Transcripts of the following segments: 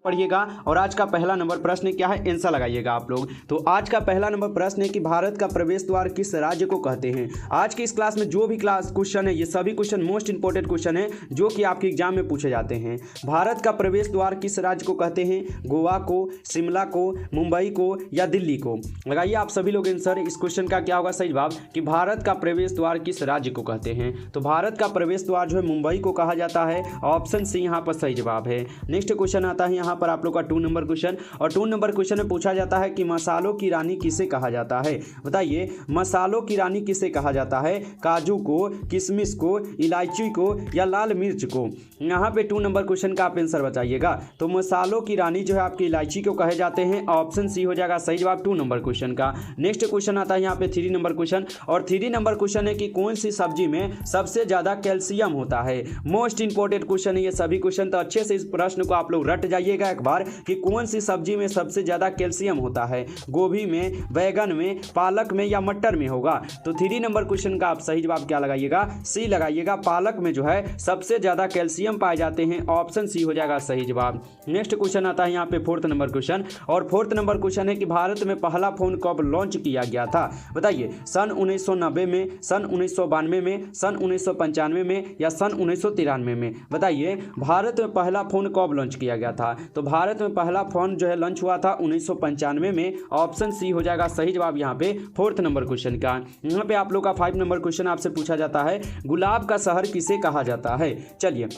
पढ़िएगा। और आज का पहला नंबर प्रश्न क्या है, आंसर लगाइएगा आप लोग। तो आज का पहला नंबर प्रश्न है कि भारत का प्रवेश द्वार किस राज्य को कहते हैं। आज की इस क्लास में जो भी क्लास क्वेश्चन है, ये सभी क्वेश्चन मोस्ट इंपोर्टेंट क्वेश्चन है जो कि आपके एग्जाम में पूछे जाते हैं। भारत का प्रवेश द्वार किस राज्य को कहते हैं, गोवा को, शिमला को, मुंबई को या दिल्ली को। लगाइए आप सभी लोग आंसर। इस क्वेश्चन का क्या होगा सही जवाब कि भारत का प्रवेश द्वार किस राज्य को कहते हैं। तो भारत का प्रवेश द्वार जो है मुंबई को कहा जाता है। ऑप्शन सी यहाँ पर सही जवाब है। नेक्स्ट क्वेश्चन आता है यहाँ पर आप लोग का 2 नंबर क्वेश्चन। और 2 नंबर क्वेश्चन में पूछा जाता है कि मसालों की रानी किसे कहा जाता है। बताइए मसालों की रानी किसे कहा जाता है, काजू को, किशमिश को, इलायची को या लाल मिर्च को। यहाँ पे 2 नंबर क्वेश्चन का आप आंसर बताइएगा। तो मसालों की रानी जो है आपकी इलायची को कहे जाते हैं। ऑप्शन सी हो जाएगा सही जवाब 2 नंबर क्वेश्चन का। नेक्स्ट क्वेश्चन आता है यहाँ पे 3 नंबर क्वेश्चन। और 3 नंबर क्वेश्चन है कि कौन सी सब्जी में सबसे ज्यादा कैल्शियम होता है। मोस्ट इंपोर्टेंट क्वेश्चन है ये सभी क्वेश्चन, तो अच्छे से इस प्रश्न को आप लोग रट जाइएगा एक बार कि कौन सी सब्जी में सबसे ज्यादा कैल्शियम होता है, गोभी में, बैगन में, पालक में या मटर में होगा। तो 3 नंबर क्वेश्चन का आप सही जवाब क्या लगाइएगा, सी लगाइएगा। पालक में जो है सबसे ज्यादा कैल्शियम पाए जाते हैं। ऑप्शन सी हो जाएगा सही जवाब। नेक्स्ट क्वेश्चन आता है यहाँ पे 4 नंबर क्वेश्चन। और 4 नंबर क्वेश्चन है कि भारत में पहला फोन कब लॉन्च किया गया था। बताइए सन 1990 में, सन 1992 में, सन 1995 में या सन 1993 में। बताइए भारत में पहला फोन कब लॉन्च किया गया था। तो भारत में पहला फोन जो है लॉन्च हुआ था 1995 में। ऑप्शन सी हो जाएगा सही जवाब यहाँ पे 4 नंबर क्वेश्चन का। यहाँ पे आप लोग का 5 नंबर क्वेश्चन आपसे पूछा जाता है, गुलाब का शहर किसे कहा जाता है। चलिए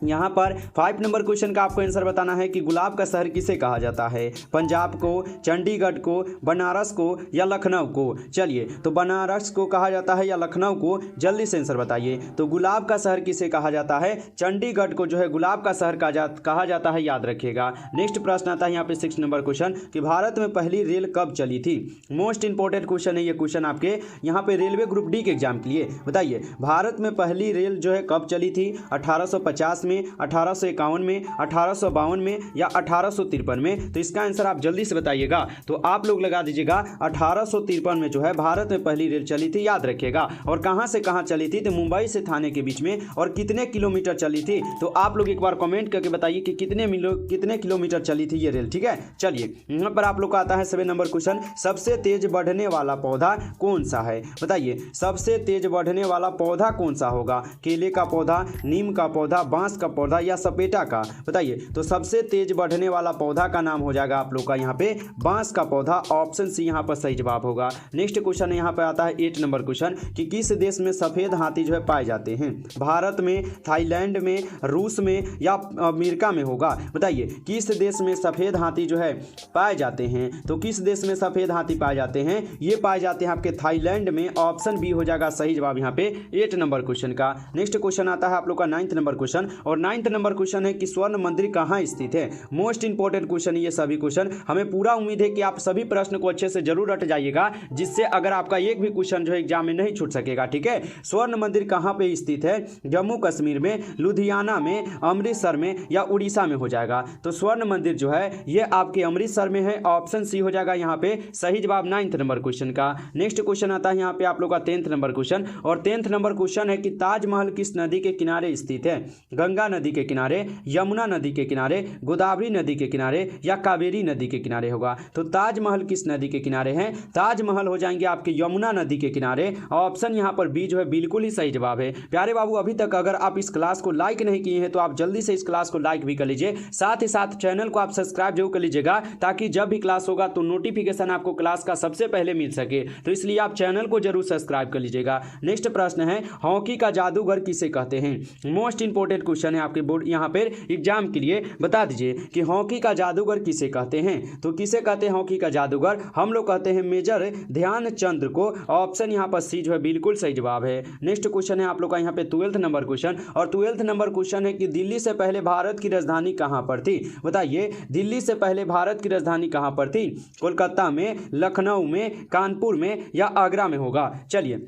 यहाँ पर 5 नंबर क्वेश्चन का आपको आंसर बताना है कि गुलाब का शहर किसे कहा जाता है, पंजाब को, चंडीगढ़ को, बनारस को या लखनऊ को। चलिए तो बनारस को कहा जाता है या लखनऊ को, जल्दी से आंसर बताइए। तो गुलाब का शहर किसे कहा जाता है, चंडीगढ़ को जो है गुलाब का शहर कहा जाता है, याद रखिएगा। नेक्स्ट प्रश्न आता है यहाँ पे 6 नंबर क्वेश्चन कि भारत में पहली रेल कब चली थी। मोस्ट इंपोर्टेंट क्वेश्चन है ये क्वेश्चन आपके यहाँ पे रेलवे ग्रुप डी के एग्जाम के लिए। बताइए भारत में पहली रेल जो है कब चली थी, 1850 में, 1851 में, 1852 में या 1853 में। तो इसका आंसर आप जल्दी से बताइएगा। तो आप लोग लगा दीजिएगा 1853 में जो है भारत में पहली रेल चली थी, याद रखिएगा। और कहां से कहां चली थी, तो मुंबई से थाने के बीच में। और कितने किलोमीटर चली थी, तो आप लोग एक बार कमेंट करके बताइए कि कितने किलोमीटर चली थी ये रेल। ठीक है, चलिए यहां पर आप लोग का आता है 7 नंबर क्वेश्चन, सबसे तेज बढ़ने वाला पौधा कौन सा है। बताइए सबसे तेज बढ़ने वाला पौधा कौन सा होगा, केले का पौधा, नीम का पौधा, बांस का पौधा या सपेटा का। बताइए तो सबसे तेज बढ़ने वाला पौधा का नाम हो जाएगा आप लोग का यहाँ पे बांस का पौधा। ऑप्शन सी यहाँ पर सही जवाब होगा। नेक्स्ट क्वेश्चन यहाँ पे आता है 8 नंबर क्वेश्चन कि किस देश में सफेद हाथी जो है पाए जाते हैं, भारत में, थाईलैंड में, रूस में या अमेरिका में होगा। बताइए किस देश में सफेद हाथी जो है पाए जाते हैं। तो किस देश में सफेद हाथी पाए जाते हैं, ये पाए जाते हैं आपके थाईलैंड में। ऑप्शन बी हो जाएगा सही जवाब यहाँ पे 8 नंबर क्वेश्चन का। नेक्स्ट क्वेश्चन आता है आप लोग का 9 नंबर क्वेश्चन। और 9 नंबर क्वेश्चन है कि स्वर्ण मंदिर कहां स्थित है। मोस्ट इंपोर्टेंट क्वेश्चन है ये सभी क्वेश्चन। हमें पूरा उम्मीद है कि आप सभी प्रश्न को अच्छे से जरूर रट जाइएगा, जिससे अगर आपका एक भी क्वेश्चन जो है एग्जाम में नहीं छूट सकेगा। ठीक है, स्वर्ण मंदिर कहां पे स्थित है, जम्मू कश्मीर में, लुधियाना में, अमृतसर में या उड़ीसा में हो जाएगा। तो स्वर्ण मंदिर जो है ये आपके अमृतसर में है। ऑप्शन सी हो जाएगा यहाँ पे सही जवाब 9 नंबर क्वेश्चन का। नेक्स्ट क्वेश्चन आता है यहाँ पे आप लोग का 10 नंबर क्वेश्चन। और 10 नंबर क्वेश्चन है कि ताजमहल किस नदी के किनारे स्थित है, गंगा नदी के किनारे, यमुना नदी के किनारे, गोदावरी नदी के किनारे या कावेरी नदी के किनारे होगा। तो ताजमहल किस नदी के किनारे है, ताजमहल हो जाएंगे आपके यमुना नदी के किनारे। ऑप्शन यहाँ पर बी जो है बिल्कुल ही सही जवाब है। प्यारे बाबू अभी तक अगर आप इस क्लास को लाइक नहीं किए हैं तो आप जल्दी से इस क्लास को लाइक भी कर लीजिए, साथ ही साथ चैनल को आप सब्सक्राइब जरूर कर लीजिएगा, ताकि जब भी क्लास होगा तो नोटिफिकेशन आपको क्लास का सबसे पहले मिल सके। तो इसलिए आप चैनल को जरूर सब्सक्राइब कर लीजिएगा। नेक्स्ट प्रश्न है हॉकी का जादूगर किसे कहते हैं। मोस्ट इंपोर्टेंट क्वेश्चन है आपके बोर्ड यहाँ पर एग्जाम के लिए। बता दीजिए कि हॉकी का जादूगर किसे कहते हैं। तो किसे कहते हैं हॉकी का जादूगर, हम लोग कहते हैं मेजर ध्यानचंद को। ऑप्शन यहाँ पर सी जो है बिल्कुल सही जवाब है। नेक्स्ट क्वेश्चन है आप लोग का यहाँ पे 12 नंबर क्वेश्चन। और 12 नंबर क्वेश्चन है कि दिल्ली से पहले भारत की राजधानी कहाँ पर थी। बताइए दिल्ली से पहले भारत की राजधानी कहाँ पर थी, कोलकाता में, लखनऊ में, कानपुर में या आगरा में होगा। चलिए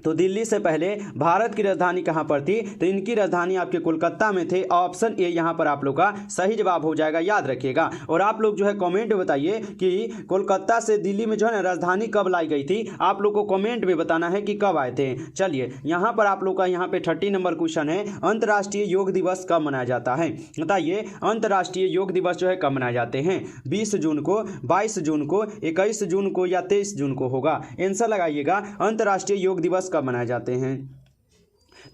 तो दिल्ली से पहले भारत की राजधानी कहाँ पर थी? तो इनकी राजधानी आपके कोलकाता में थे। ऑप्शन ए यहाँ पर आप लोग का सही जवाब हो जाएगा, याद रखिएगा। और आप लोग जो है कमेंट में बताइए कि कोलकाता से दिल्ली में जो है ना राजधानी कब लाई गई थी। आप लोग को कमेंट में बताना है कि कब आए थे। चलिए यहाँ पर आप लोग का यहाँ पे 30 नंबर क्वेश्चन है, अंतर्राष्ट्रीय योग दिवस कब मनाया जाता है? बताइए अंतर्राष्ट्रीय योग दिवस जो है कब मनाए जाते हैं? 20 जून को, 22 जून को, 21 जून को या 23 जून को होगा? आंसर लगाइएगा। अंतर्राष्ट्रीय योग दिवस कब मनाए जाते हैं?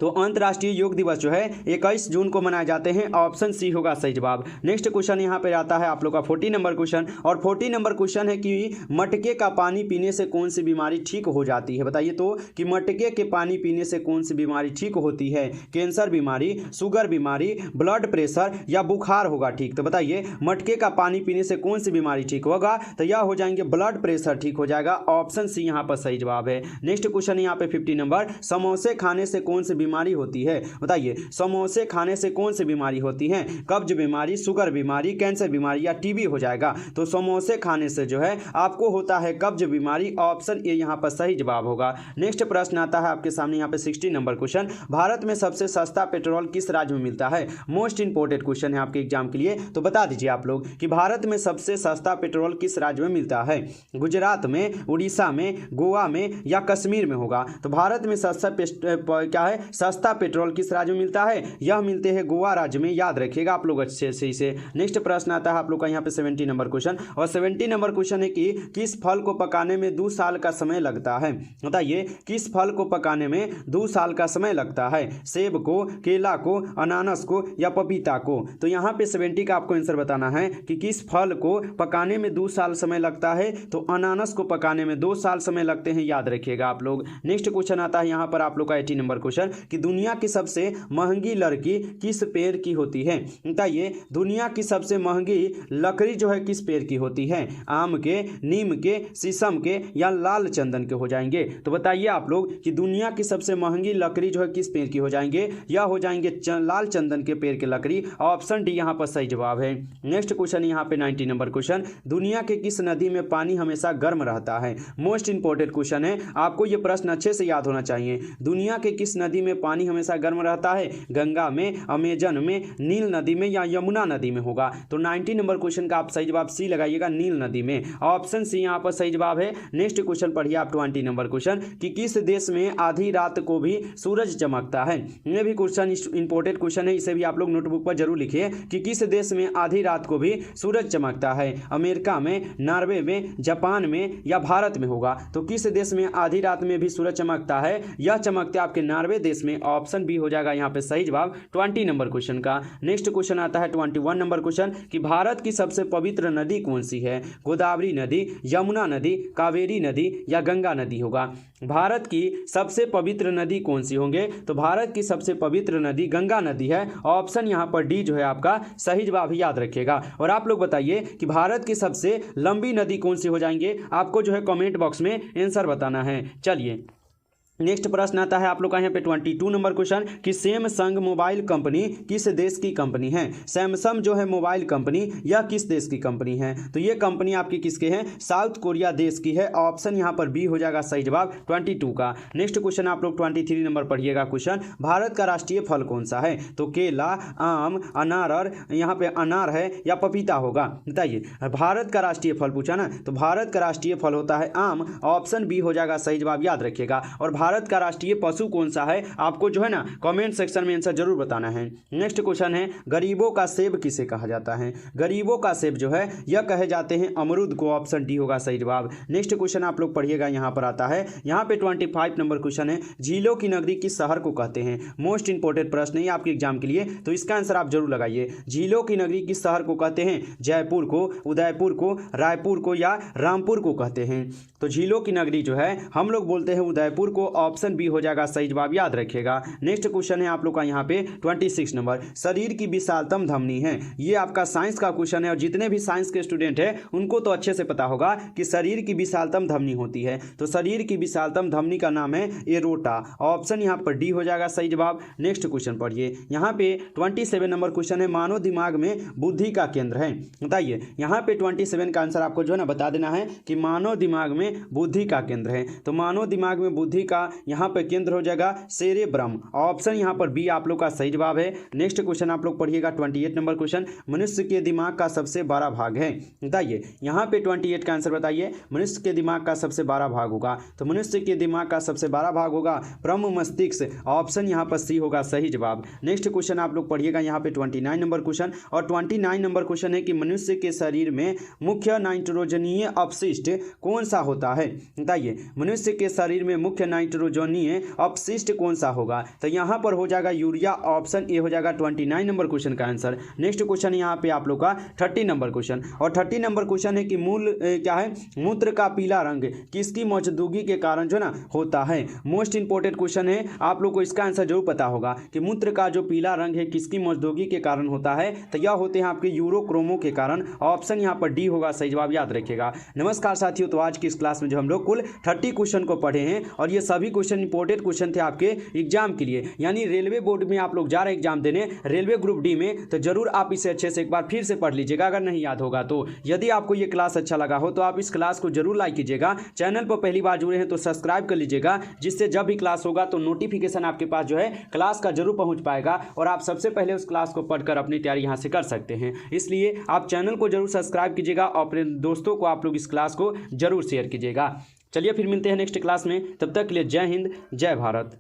तो अंतर्राष्ट्रीय योग दिवस जो है 21 जून को मनाए जाते हैं। ऑप्शन सी होगा सही जवाब। नेक्स्ट क्वेश्चन यहाँ पे आता है आप लोग का 40 नंबर क्वेश्चन, और 40 नंबर क्वेश्चन है कि मटके का पानी पीने से कौन सी बीमारी ठीक हो जाती है? बताइए तो कि मटके के पानी पीने से कौन सी बीमारी ठीक होती है? कैंसर बीमारी, शुगर बीमारी, ब्लड प्रेशर या बुखार होगा ठीक? तो बताइए मटके का पानी पीने से कौन सी बीमारी ठीक होगा? तो यह हो जाएंगे ब्लड प्रेशर ठीक हो जाएगा। ऑप्शन सी यहाँ पर सही जवाब है। नेक्स्ट क्वेश्चन यहाँ पे 50 नंबर, समोसे खाने से कौन सी बीमारी होती है? बताइए समोसे खाने से कौन सी बीमारी होती है? कब्ज बीमारी, शुगर बीमारी, कैंसर बीमारी या टीबी हो जाएगा? तो समोसे खाने से जो है आपको होता है कब्ज बीमारी। ऑप्शन ए यहाँ पर सही जवाब होगा। नेक्स्ट प्रश्न आता है आपके सामने यहाँ पे 60 नंबर क्वेश्चन, भारत में सबसे सस्ता पेट्रोल किस राज्य में मिलता है? मोस्ट इंपोर्टेंट क्वेश्चन है आपके एग्जाम के लिए, तो बता दीजिए आप लोग कि भारत में सबसे सस्ता पेट्रोल किस राज्य में मिलता है? गुजरात में, उड़ीसा में, गोवा में या कश्मीर में होगा? तो भारत में सस्ता क्या है, सस्ता पेट्रोल किस राज्य में मिलता है? यह मिलते हैं गोवा राज्य में, याद रखिएगा आप लोग अच्छे से इसे। नेक्स्ट प्रश्न आता है आप लोग का यहाँ पे 70 नंबर क्वेश्चन, और 70 नंबर क्वेश्चन है कि किस फल को पकाने में 2 साल का समय लगता है? बताइए किस फल को पकाने में 2 साल का समय लगता है? सेब को, केला को, अनानास को या पपीता को? तो यहाँ पे 70 का आपको आंसर बताना है कि किस फल को पकाने में 2 साल समय लगता है। तो अनानास को पकाने में 2 साल समय लगते हैं, याद रखिएगा आप लोग। नेक्स्ट क्वेश्चन आता है यहाँ पर आप लोग का 80 नंबर क्वेश्चन कि दुनिया की सबसे महंगी लकड़ी किस पेड़ की होती है? बताइए दुनिया की सबसे महंगी लकड़ी जो है किस पेड़ की होती है? आम के, नीम के, शीशम के या लाल चंदन के हो जाएंगे? तो बताइए आप लोग कि दुनिया की सबसे महंगी लकड़ी जो है किस पेड़ की हो जाएंगे? या हो जाएंगे लाल चंदन के पेड़ की लकड़ी। ऑप्शन डी यहाँ पर सही जवाब है। नेक्स्ट क्वेश्चन यहाँ पे 90 नंबर क्वेश्चन, दुनिया के किस नदी में पानी हमेशा गर्म रहता है? मोस्ट इंपोर्टेंट क्वेश्चन है, आपको यह प्रश्न अच्छे से याद होना चाहिए। दुनिया के किस नदी में पानी हमेशा गर्म रहता है? गंगा में, अमेजन में, नील नदी में या यमुना नदी में होगा? तो 90 नंबर क्वेश्चन का आप सही जवाब सी लगाइएगा, नील नदी में। ऑप्शन सी यहाँ पर सही जवाब है। नेक्स्ट क्वेश्चन पढ़िए आप 20 नंबर क्वेश्चन कि किस देश में आधी रात को भी सूरज चमकता है? ये भी क्वेश्चन इंपोर्टेंट क्वेश्चन है, इसे भी आप लोग नोटबुक पर जरूर लिखिए कि किस देश में आधी रात को भी सूरज चमकता है? अमेरिका में, नॉर्वे में, जापान में या भारत में होगा? तो किस देश में आधी रात में भी सूरज चमकता है? यह चमकते आपके नॉर्वे देश में। ऑप्शन बी हो जाएगा यहाँ पे सही जवाब 20 नंबर क्वेश्चन का। नेक्स्ट क्वेश्चन आता है 21 नंबर क्वेश्चन कि भारत की सबसे पवित्र नदी कौन सी है? गोदावरी नदी, यमुना नदी, कावेरी नदी या गंगा नदी होगा? भारत की सबसे पवित्र नदी कौन सी होंगे? तो भारत की सबसे पवित्र नदी गंगा नदी है। ऑप्शन यहाँ पर डी जो है आपका सही जवाब ही, याद रखिएगा। और आप लोग बताइए कि भारत की सबसे लंबी नदी कौन सी हो जाएंगे? आपको जो है कमेंट बॉक्स में आंसर बताना है। चलिए नेक्स्ट प्रश्न आता है आप लोग का यहाँ पे 22 नंबर क्वेश्चन कि सैमसंग मोबाइल कंपनी किस देश की कंपनी है? सैमसंग जो है मोबाइल कंपनी यह किस देश की कंपनी है? तो ये कंपनी आपकी किसके हैं? साउथ कोरिया देश की है। ऑप्शन यहाँ पर बी हो जाएगा सही जवाब 22 का। नेक्स्ट क्वेश्चन आप लोग 23 नंबर पढ़िएगा क्वेश्चन, भारत का राष्ट्रीय फल कौन सा है? तो केला, आम, अनार, यहाँ पे अनार है या पपीता होगा? बताइए भारत का राष्ट्रीय फल पूछा ना, तो भारत का राष्ट्रीय फल होता है आम। ऑप्शन बी हो जाएगा सही जवाब, याद रखिएगा। और भारत का राष्ट्रीय पशु कौन सा है? आपको जो है ना कमेंट सेक्शन में आंसर जरूर बताना है। नेक्स्ट क्वेश्चन है गरीबों का सेब किसे कहा जाता है? गरीबों का सेब जो है यह कहे जाते हैं अमरूद को। ऑप्शन डी होगा सही जवाब। नेक्स्ट क्वेश्चन आप लोग पढ़िएगा, यहाँ पर आता है यहाँ पे 25 नंबर क्वेश्चन है, झीलों की नगरी किस शहर को कहते हैं? मोस्ट इंपोर्टेंट प्रश्न है आपके एग्जाम के लिए, तो इसका आंसर आप जरूर लगाइए। झीलों की नगरी किस शहर को कहते हैं? जयपुर को, उदयपुर को, रायपुर को या रामपुर को कहते हैं? तो झीलों की नगरी जो है हम लोग बोलते हैं उदयपुर को। ऑप्शन बी हो जाएगा सही जवाब, याद रखिएगा। नेक्स्ट क्वेश्चन है आप लोग का यहाँ पे 26 नंबर, शरीर की विशालतम धमनी है। ये आपका साइंस का क्वेश्चन है और जितने भी साइंस के स्टूडेंट हैं उनको तो अच्छे से पता होगा कि शरीर की विशालतम धमनी होती है। तो शरीर की विशालतम धमनी का नाम है एरोटा। ऑप्शन यहाँ पर डी हो जाएगा सही जवाब। नेक्स्ट क्वेश्चन पढ़िए, यहाँ पे 27 नंबर क्वेश्चन है, मानव दिमाग में बुद्धि का केंद्र है। बताइए यहाँ पे 27 का आंसर आपको जो है ना बता देना है कि मानव दिमाग में बुद्धि का केंद्र है। तो मानव दिमाग में बुद्धि का होगा यहाँ पर केंद्र हो जाएगा सेरेब्रम। ऑप्शन यहाँ पर बी आप लोग का सही जवाब है। नेक्स्ट क्वेश्चन आप लोग पढ़िएगा 28 नंबर क्वेश्चन, मनुष्य के दिमाग का सबसे बड़ा भाग है, बताइए यहाँ पे 28 का आंसर बताइए। मनुष्य के दिमाग का सबसे बड़ा भाग होगा, तो मनुष्य के दिमाग का सबसे बड़ा भाग होगा ब्रह्म मस्तिष्क। ऑप्शन यहाँ पर सी होगा सही जवाब। नेक्स्ट क्वेश्चन आप लोग पढ़िएगा यहाँ पे 29 नंबर क्वेश्चन, और 29 नंबर क्वेश्चन है कि मनुष्य के शरीर में मुख्य नाइट्रोजनीय अपशिष्ट कौन सा होता है, बताइए मनुष्य के शरीर में मुख्य नाइट्रोजनीय अपशिष्ट कौन सा होगा, तो यहाँ पर हो जाएगा यूरिया। ऑप्शन ए हो जाएगा 29 नंबर क्वेश्चन का आंसर। नेक्स्ट क्वेश्चन यहाँ पे आप लोग का 30 नंबर क्वेश्चन, और 30 नंबर क्वेश्चन है कि क्या है मूत्र का पीला रंग किसकी मौजूदगी के कारण जो ना होता है। मोस्ट इंपोर्टेंट क्वेश्चन है, आप लोग को इसका आंसर जरूर पता होगा कि मूत्र का जो पीला रंग है किसकी मौजूदगी के कारण होता है, तो यह होते हैं आपके यूरोक्रोमो के कारण। ऑप्शन यहाँ पर डी होगा सही जवाब, याद रखिएगा। नमस्कार साथियों, तो आज की इस क्लास में जो हम लोग कुल 30 क्वेश्चन को पढ़े हैं, और ये सभी क्वेश्चन इंपोर्टेंट क्वेश्चन थे आपके एग्जाम के लिए, यानी रेलवे बोर्ड में आप लोग जा रहे हैं एग्जाम देने, रेलवे ग्रुप डी में, तो जरूर आप इसे अच्छे से एक बार फिर से पढ़ लीजिएगा अगर नहीं याद होगा तो। यदि आपको ये क्लास अच्छा लगा हो तो आप इस क्लास को जरूर लाइक कीजिएगा। चैनल पर पहली बार जुड़े हैं तो सब्सक्राइब कर लीजिएगा, जिससे जब भी क्लास होगा तो नोटिफिकेशन आपके पास जो है क्लास का जरूर पहुंच पाएगा, और आप सबसे पहले उस क्लास को पढ़कर अपनी तैयारी यहां से कर सकते हैं। इसलिए आप चैनल को जरूर सब्सक्राइब कीजिएगा और अपने दोस्तों को आप लोग इस क्लास को जरूर शेयर कीजिएगा। चलिए फिर मिलते हैं नेक्स्ट क्लास में, तब तक के लिए जय हिंद जय भारत।